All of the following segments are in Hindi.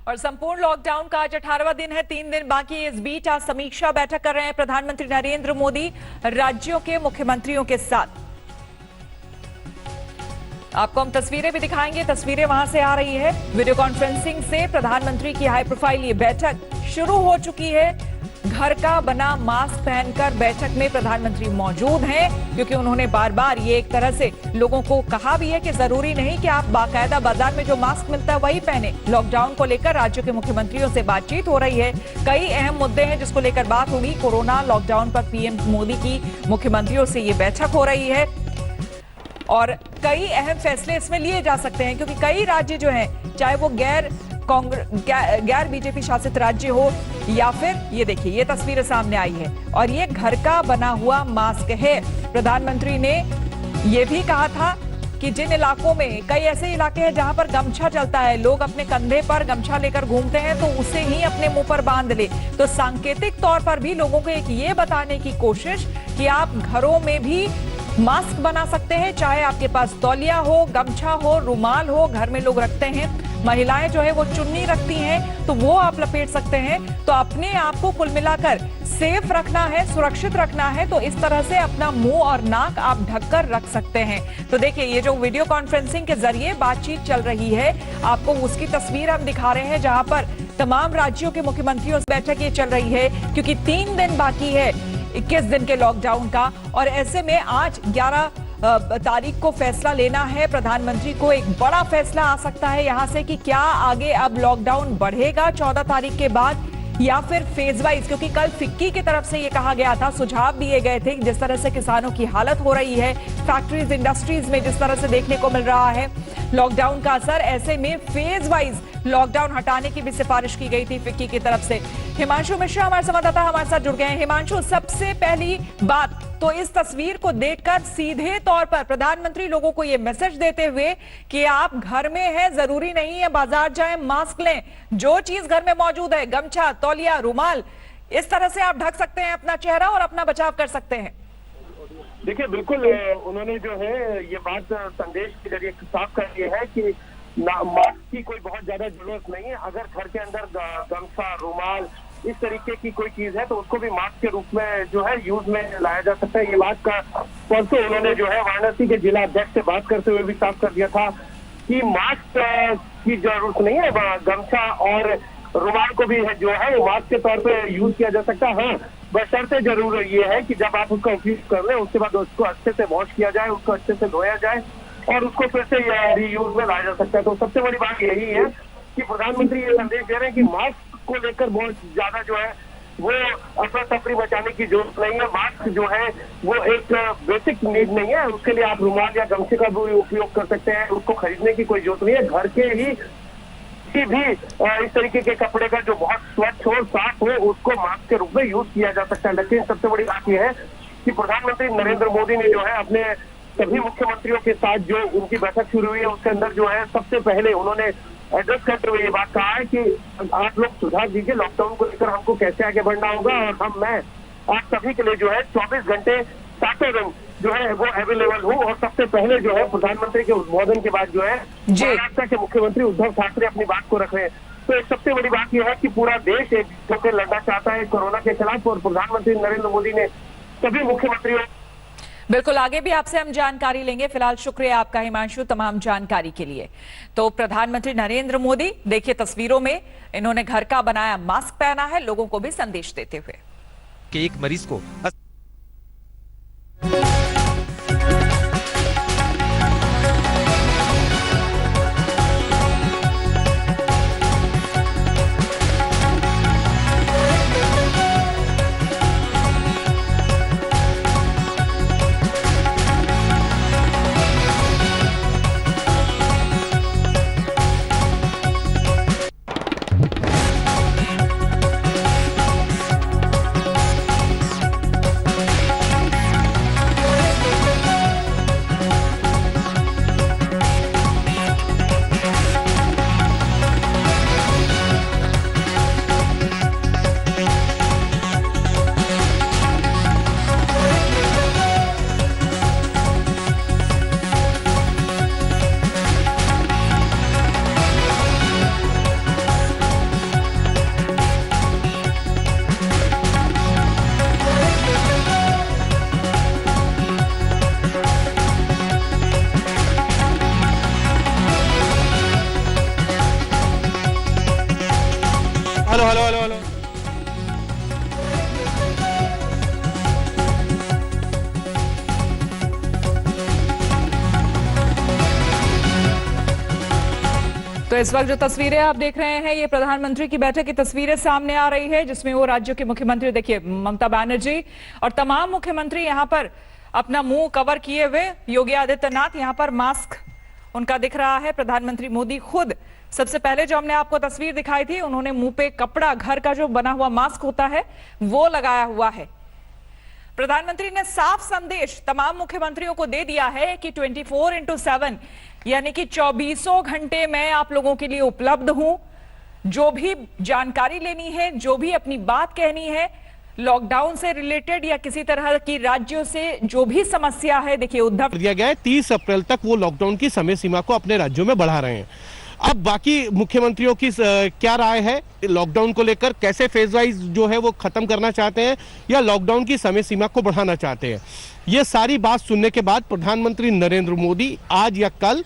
और संपूर्ण लॉकडाउन का आज 18वां दिन है, 3 दिन बाकी। इस बीच आज समीक्षा बैठक कर रहे हैं प्रधानमंत्री नरेंद्र मोदी राज्यों के मुख्यमंत्रियों के साथ। आपको हम तस्वीरें भी दिखाएंगे, तस्वीरें वहां से आ रही है। वीडियो कॉन्फ्रेंसिंग से प्रधानमंत्री की हाई प्रोफाइल ये बैठक शुरू हो चुकी है। घर का बना मास्क पहनकर बैठक में प्रधानमंत्री मौजूद हैं, क्योंकि उन्होंने बार बार ये एक तरह से लोगों को कहा भी है कि जरूरी नहीं कि आप बाकायदा बाजार में जो मास्क मिलता है वही पहने। लॉकडाउन को लेकर राज्यों के मुख्यमंत्रियों से बातचीत हो रही है। कई अहम मुद्दे हैं जिसको लेकर बात होगी। कोरोना लॉकडाउन पर पीएम मोदी की मुख्यमंत्रियों से ये बैठक हो रही है और कई अहम फैसले इसमें लिए जा सकते हैं, क्योंकि कई राज्य जो हैं, चाहे वो गैर बीजेपी शासित राज्य हो या फिर ये देखिए ये तस्वीरें सामने आई है और ये घर का बना हुआ मास्क है। प्रधानमंत्री ने ये भी कहा था कि जिन इलाकों में, कई ऐसे इलाके हैं जहां पर गमछा चलता है, लोग अपने कंधे पर गमछा लेकर घूमते हैं, तो उसे ही अपने मुंह पर बांध ले। तो सांकेतिक तौर पर भी लोगों को एक ये बताने की कोशिश कि आप घरों में भी मास्क बना सकते हैं, चाहे आपके पास तौलिया हो, गमछा हो, रुमाल हो, घर में लोग रखते हैं, महिलाएं जो है वो चुन्नी रखती हैं, तो वो आप लपेट सकते हैं। तो अपने आप को कुल मिलाकर सेफ रखना है, सुरक्षित रखना है, तो इस तरह से अपना मुंह और नाक आप ढककर रख सकते हैं। तो देखिए ये जो वीडियो कॉन्फ्रेंसिंग के जरिए बातचीत चल रही है, आपको उसकी तस्वीर हम दिखा रहे हैं, जहां पर तमाम राज्यों के मुख्यमंत्रियों से बैठक ये चल रही है, क्योंकि 3 दिन बाकी है 21 दिन के लॉकडाउन का। और ऐसे में आज 11 तारीख को फैसला लेना है। प्रधानमंत्री को एक बड़ा फैसला आ सकता है यहां से कि क्या आगे अब लॉकडाउन बढ़ेगा 14 तारीख के बाद या फिर फेज वाइज, क्योंकि कल फिक्की की तरफ से ये कहा गया था, सुझाव दिए गए थे जिस तरह से किसानों की हालत हो रही है, फैक्ट्रीज इंडस्ट्रीज में जिस तरह से देखने को मिल रहा है लॉकडाउन का असर, ऐसे में फेज वाइज लॉकडाउन हटाने की भी सिफारिश की गई थी फिक्की की तरफ से। हिमांशु मिश्रा हमारे संवाददाता हमारे साथ जुड़ गए हैं। हिमांशु, सबसे पहली बात तो इस तस्वीर को देखकर सीधे तौर पर प्रधानमंत्री लोगों को यह मैसेज देते हुए कि आप घर में हैं, जरूरी नहीं है बाजार जाएं, मास्क लें, जो चीज घर में मौजूद है, गमछा, तौलिया, रुमाल, इस तरह से आप ढक सकते हैं अपना चेहरा और अपना बचाव कर सकते हैं। देखिए बिल्कुल, उन्होंने जो है ये बात संदेश के जरिए साफ कर दी है कि मास्क की कोई बहुत ज्यादा जरूरत नहीं है। अगर घर के अंदर गमछा, रुमाल, इस तरीके की कोई चीज है तो उसको भी मास्क के रूप में जो है यूज में लाया जा सकता है। ये बात का परसों उन्होंने जो है वाराणसी के जिला अध्यक्ष से बात करते हुए भी साफ कर दिया था कि मास्क की जरूरत नहीं है, गमछा और रुमाल को भी है जो है वो मास्क के तौर पे यूज किया जा सकता है। हाँ, बशर्ते जरूर ये है कि जब आप उसका उपयोग कर लें उसके बाद उसको अच्छे से वॉश किया जाए, उसको अच्छे से धोया जाए और उसको फिर से रीयूज में लाया जा सकता है। तो सबसे बड़ी बात यही है कि प्रधानमंत्री ये संदेश दे रहे हैं कि मास्क को लेकर बहुत ज्यादा जो है वो अफरा तफरी मचाने की जरूरत नहीं है। मास्क जो है वो एक बेसिक नीड नहीं है, उसके लिए आप रुमाल या गमछे का भी उपयोग कर सकते हैं, उसको खरीदने की कोई जरूरत नहीं है। घर के ही किसी भी इस तरीके के कपड़े का जो बहुत स्वच्छ हो, साफ हो, उसको मास्क के रूप में यूज किया जा सकता है। लेकिन सबसे बड़ी बात यह है कि प्रधानमंत्री नरेंद्र मोदी ने जो है अपने सभी मुख्यमंत्रियों के साथ जो उनकी बैठक शुरू हुई है उसके अंदर जो है सबसे पहले उन्होंने एड्रेस करते हुए ये बात कहा है कि आप लोग सुझाव दीजिए लॉकडाउन को लेकर हमको कैसे आगे बढ़ना होगा, और मैं आप सभी के लिए जो है 24 घंटे 7 दिन जो है वो अवेलेबल हूँ। और सबसे पहले जो है प्रधानमंत्री के उद्बोधन के बाद जो है महाराष्ट्र के मुख्यमंत्री उद्धव ठाकरे अपनी बात को रख रहे हैं। तो एक सबसे बड़ी बात यह है कि पूरा देश एक होकर लड़ना चाहता है कोरोना के खिलाफ, और प्रधानमंत्री नरेंद्र मोदी ने सभी मुख्यमंत्रियों बिल्कुल आगे भी आपसे हम जानकारी लेंगे। फिलहाल शुक्रिया आपका हिमांशु तमाम जानकारी के लिए। तो प्रधानमंत्री नरेंद्र मोदी देखिए तस्वीरों में इन्होंने घर का बनाया मास्क पहना है, लोगों को भी संदेश देते हुए कि एक मरीज को हेलो हेलो हेलो हेलो। तो इस वक्त जो तस्वीरें आप देख रहे हैं ये प्रधानमंत्री की बैठक की तस्वीरें सामने आ रही है, जिसमें वो राज्यों के मुख्यमंत्री, देखिए ममता बनर्जी और तमाम मुख्यमंत्री यहां पर अपना मुंह कवर किए हुए, योगी आदित्यनाथ यहां पर मास्क उनका दिख रहा है। प्रधानमंत्री मोदी खुद सबसे पहले जो हमने आपको तस्वीर दिखाई थी, उन्होंने मुंह पे कपड़ा, घर का जो बना हुआ मास्क होता है वो लगाया हुआ है। प्रधानमंत्री ने साफ संदेश तमाम मुख्यमंत्रियों को दे दिया है कि 24/7 यानी कि 24 घंटे मैं आप लोगों के लिए उपलब्ध हूं। जो भी जानकारी लेनी है, जो भी अपनी बात कहनी है, लॉकडाउन से रिलेटेड या किसी तरह की राज्यों से जो भी समस्या है, देखिए उद्धव दिया गया है 30 अप्रैल तक वो लॉकडाउन की समय सीमा को अपने राज्यों में बढ़ा रहे हैं। अब बाकी मुख्यमंत्रियों की क्या राय है लॉकडाउन को लेकर, कैसे फेज वाइज जो है वो खत्म करना चाहते हैं या लॉकडाउन की समय सीमा को बढ़ाना चाहते हैं, ये सारी बात सुनने के बाद प्रधानमंत्री नरेंद्र मोदी आज या कल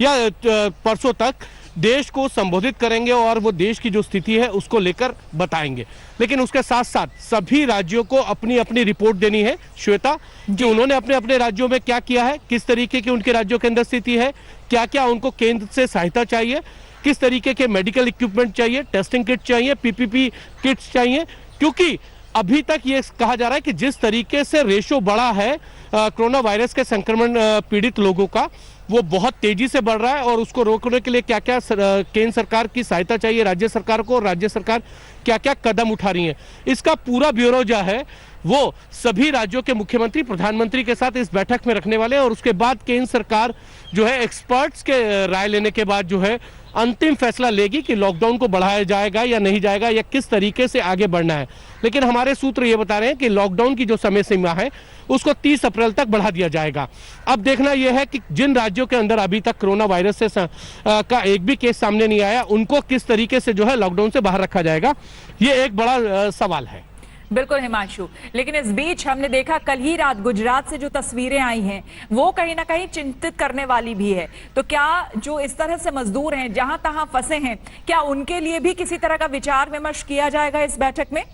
या परसों तक देश को संबोधित करेंगे और वो देश की जो स्थिति है उसको लेकर बताएंगे। लेकिन उसके साथ साथ सभी राज्यों को अपनी अपनी रिपोर्ट देनी है, श्वेता, कि उन्होंने अपने अपने राज्यों में क्या किया है, किस तरीके की उनके राज्यों के अंदर स्थिति है, क्या क्या उनको केंद्र से सहायता चाहिए, किस तरीके के मेडिकल इक्विपमेंट चाहिए, टेस्टिंग किट चाहिए, पीपीपी किट्स चाहिए। क्योंकि अभी तक ये कहा जा रहा है कि जिस तरीके से रेशो बढ़ा है कोरोना वायरस के संक्रमण पीड़ित लोगों का, वो बहुत तेजी से बढ़ रहा है और उसको रोकने के लिए क्या क्या केंद्र सरकार की सहायता चाहिए राज्य सरकार को, और राज्य सरकार क्या क्या कदम उठा रही है, इसका पूरा ब्यौरा जो है वो सभी राज्यों के मुख्यमंत्री प्रधानमंत्री के साथ इस बैठक में रखने वाले हैं। और उसके बाद केंद्र सरकार जो है एक्सपर्ट्स के राय लेने के बाद जो है अंतिम फैसला लेगी कि लॉकडाउन को बढ़ाया जाएगा या नहीं जाएगा या किस तरीके से आगे बढ़ना है। लेकिन हमारे सूत्र ये बता रहे हैं कि लॉकडाउन की जो समय सीमा है उसको 30 अप्रैल तक बढ़ा दिया जाएगा। अब देखना यह है कि जिन राज्यों के अंदर अभी तक कोरोना वायरस से का एक भी केस सामने नहीं आया, उनको किस तरीके से जो है लॉकडाउन से बाहर रखा जाएगा, ये एक बड़ा सवाल है। बिल्कुल हिमांशु, लेकिन इस बीच हमने देखा कल ही रात गुजरात से जो तस्वीरें आई हैं वो कहीं ना कहीं चिंतित करने वाली भी है। तो क्या जो इस तरह से मजदूर हैं, जहां तहां फंसे हैं, क्या उनके लिए भी किसी तरह का विचार विमर्श किया जाएगा इस बैठक में?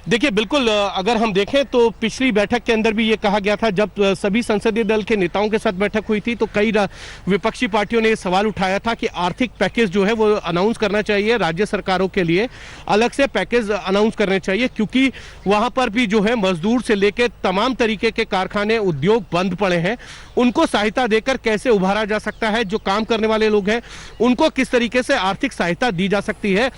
देखिए बिल्कुल, अगर हम देखें तो पिछली बैठक के अंदर भी ये कहा गया था, जब सभी संसदीय दल के नेताओं के साथ बैठक हुई थी तो कई विपक्षी पार्टियों ने ये सवाल उठाया था कि आर्थिक पैकेज जो है वो अनाउंस करना चाहिए, राज्य सरकारों के लिए अलग से पैकेज अनाउंस करने चाहिए, क्योंकि वहां पर भी जो है मजदूर से लेकर तमाम तरीके के कारखाने उद्योग बंद पड़े हैं। उनको सहायता देकर कैसे उभारा जा सकता है, जो काम करने वाले लोग हैं उनको किस तरीके से आर्थिक सहायता दी जा सकती है,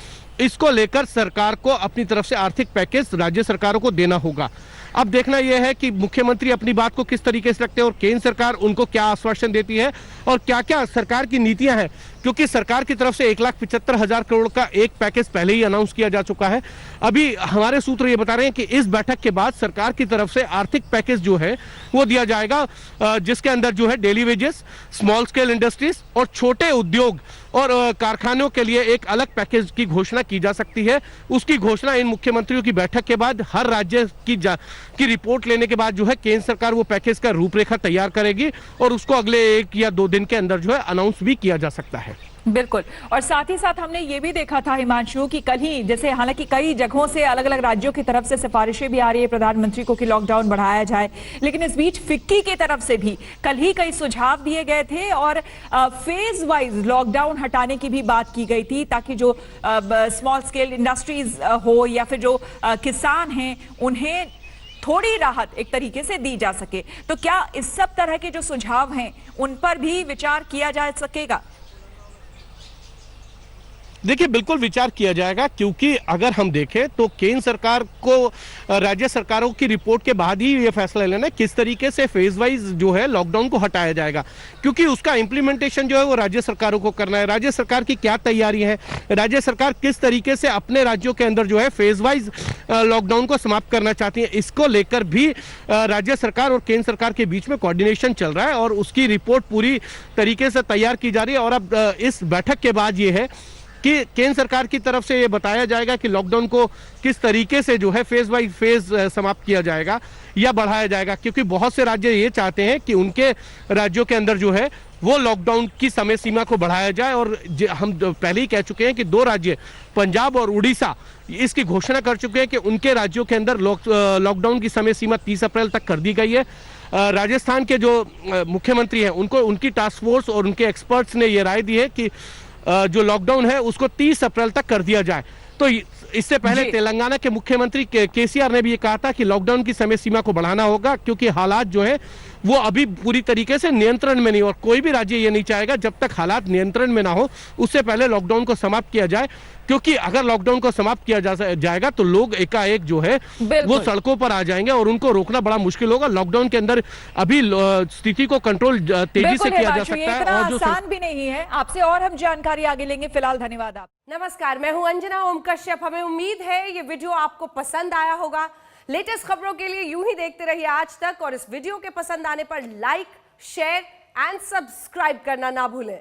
इसको लेकर सरकार को अपनी तरफ से आर्थिक पैकेज राज्य सरकारों को देना होगा। अब देखना यह है कि मुख्यमंत्री अपनी बात को किस तरीके से रखते हैं और केंद्र सरकार उनको क्या आश्वासन देती है और क्या क्या सरकार की नीतियां हैं, क्योंकि सरकार की तरफ से 1,75,000 करोड़ का एक पैकेज पहले ही अनाउंस किया जा चुका है। अभी हमारे सूत्र ये बता रहे हैं कि इस बैठक के बाद सरकार की तरफ से आर्थिक पैकेज जो है वो दिया जाएगा, जिसके अंदर जो है daily wages, small scale industries और छोटे उद्योग और कारखानों के लिए एक अलग पैकेज की घोषणा की जा सकती है। उसकी घोषणा इन मुख्यमंत्रियों की बैठक के बाद हर राज्य की रिपोर्ट लेने के बाद जो है केंद्र सरकार वो पैकेज का रूपरेखा तैयार करेगी और उसको अगले 1 या 2 दिन के अंदर जो है अनाउंस भी किया जा सकता है। बिल्कुल, और साथ ही साथ हमने ये भी देखा था हिमांशु कि कल ही, जैसे हालांकि कई जगहों से अलग अलग राज्यों की तरफ से सिफारिशें भी आ रही है प्रधानमंत्री को कि लॉकडाउन बढ़ाया जाए, लेकिन इस बीच फिक्की की तरफ से भी कल ही कई सुझाव दिए गए थे और फेज वाइज लॉकडाउन हटाने की भी बात की गई थी, ताकि जो स्मॉल स्केल इंडस्ट्रीज हो या फिर जो किसान हैं उन्हें थोड़ी राहत एक तरीके से दी जा सके। तो क्या इस सब तरह के जो सुझाव हैं उन पर भी विचार किया जा सकेगा? देखिए बिल्कुल विचार किया जाएगा, क्योंकि अगर हम देखें तो केंद्र सरकार को राज्य सरकारों की रिपोर्ट के बाद ही ये फैसला लेना है किस तरीके से फेज वाइज जो है लॉकडाउन को हटाया जाएगा, क्योंकि उसका इंप्लीमेंटेशन जो है वो राज्य सरकारों को करना है। राज्य सरकार की क्या तैयारी है, राज्य सरकार किस तरीके से अपने राज्यों के अंदर जो है फेज वाइज लॉकडाउन को समाप्त करना चाहती है, इसको लेकर भी राज्य सरकार और केंद्र सरकार के बीच में कोऑर्डिनेशन चल रहा है और उसकी रिपोर्ट पूरी तरीके से तैयार की जा रही है। और अब इस बैठक के बाद ये है कि केंद्र सरकार की तरफ से ये बताया जाएगा कि लॉकडाउन को किस तरीके से जो है फेज बाय फेज समाप्त किया जाएगा या बढ़ाया जाएगा, क्योंकि बहुत से राज्य ये चाहते हैं कि उनके राज्यों के अंदर जो है वो लॉकडाउन की समय सीमा को बढ़ाया जाए। और हम पहले ही कह चुके हैं कि 2 राज्य पंजाब और उड़ीसा इसकी घोषणा कर चुके हैं कि उनके राज्यों के अंदर लॉकडाउन की समय सीमा 30 अप्रैल तक कर दी गई है। राजस्थान के जो मुख्यमंत्री हैं उनको उनकी टास्क फोर्स और उनके एक्सपर्ट्स ने ये राय दी है कि जो लॉकडाउन है उसको 30 अप्रैल तक कर दिया जाए। तो इससे पहले तेलंगाना के मुख्यमंत्री केसीआर ने भी ये कहा था कि लॉकडाउन की समय सीमा को बढ़ाना होगा, क्योंकि हालात जो है वो अभी पूरी तरीके से नियंत्रण में नहीं, और कोई भी राज्य ये नहीं चाहेगा जब तक हालात नियंत्रण में ना हो उससे पहले लॉकडाउन को समाप्त किया जाए। क्योंकि अगर लॉकडाउन को समाप्त किया जाएगा तो लोग एकाएक जो है वो सड़कों पर आ जाएंगे और उनको रोकना बड़ा मुश्किल होगा। लॉकडाउन के अंदर अभी स्थिति को कंट्रोल तेजी से किया जा सकता है और जो आसान भी नहीं है। आपसे और हम जानकारी आगे लेंगे, फिलहाल धन्यवाद आप। नमस्कार, मैं हूं अंजना ओम कश्यप। हमें उम्मीद है ये वीडियो आपको पसंद आया होगा। लेटेस्ट खबरों के लिए यूं ही देखते रहिए आज तक, और इस वीडियो के पसंद आने पर लाइक, शेयर एंड सब्सक्राइब करना ना भूलें।